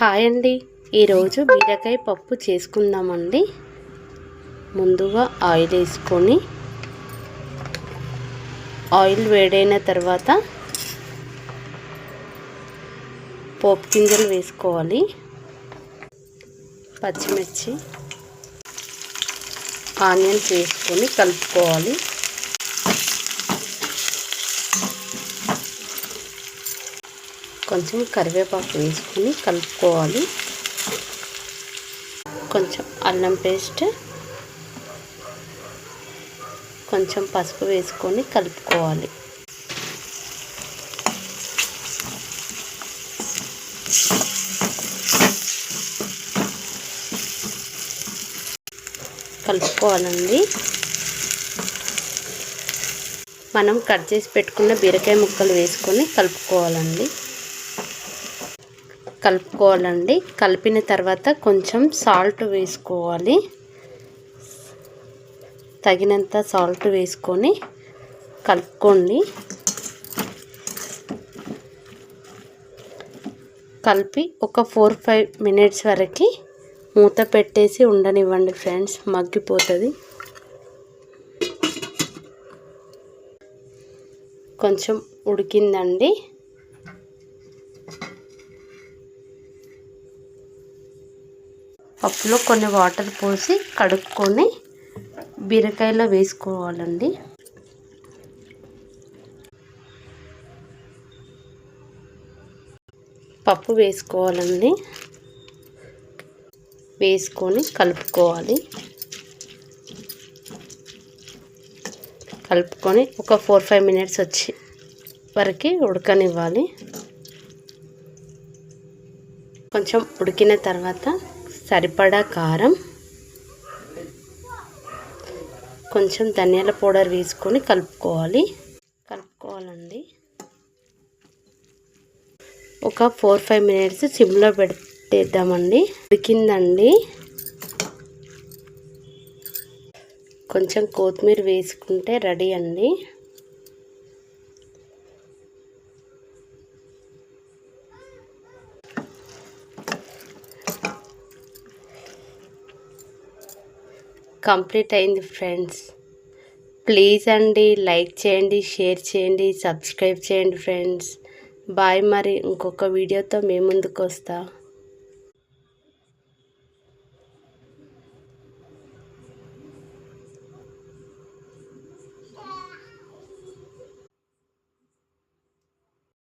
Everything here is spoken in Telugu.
హాయ్ అండి, ఈరోజు బీరకాయ పప్పు చేసుకుందామండి. ముందుగా ఆయిల్ వేసుకొని ఆయిల్ వేడైన తర్వాత పోపు గింజలు వేసుకోవాలి. పచ్చిమిర్చి, ఆనియన్స్ వేసుకొని కలుపుకోవాలి. కొంచెం కరివేపాకు వేసుకొని కలుపుకోవాలి. కొంచెం అల్లం పేస్ట్, కొంచెం పసుపు వేసుకొని కలుపుకోవాలి. కలుపుకోవాలండి. మనం కట్ చేసి పెట్టుకున్న బీరకాయ ముక్కలు వేసుకొని కలుపుకోవాలండి. కలిపిన తర్వాత కొంచెం సాల్ట్ వేసుకోవాలి. తగినంత సాల్ట్ వేసుకొని కలుపుకోండి. కలిపి ఒక 4-5 మినిట్స్ వరకు మూత పెట్టేసి ఉండనివ్వండి ఫ్రెండ్స్, మగ్గిపోతుంది. కొంచెం ఉడికిందండి. పప్పులో కొన్ని వాటర్ పోసి కడుక్కొని బీరకాయలో వేసుకోవాలండి. పప్పు వేసుకోవాలండి. వేసుకొని కలుపుకోవాలి. కలుపుకొని ఒక 4-5 మినిట్స్ వచ్చి వరకు ఉడకనివ్వాలి. కొంచెం ఉడికిన తర్వాత సరిపడా కారం, కొంచెం ధనియాల పౌడర్ వేసుకొని కలుపుకోవాలండి. ఒక 4-5 మినిట్స్ సిమ్లో పెట్టేద్దామండి. ఉడికిందండి. కొంచెం కొత్తిమీర వేసుకుంటే రెడీ అండి. కంప్లీట్ అయింది ఫ్రెండ్స్. ప్లీజ్ అండి లైక్ చేయండి, షేర్ చేయండి, సబ్స్క్రైబ్ చేయండి ఫ్రెండ్స్. బాయ్. మరి ఇంకొక వీడియోతో మీ ముందుకు వస్తా.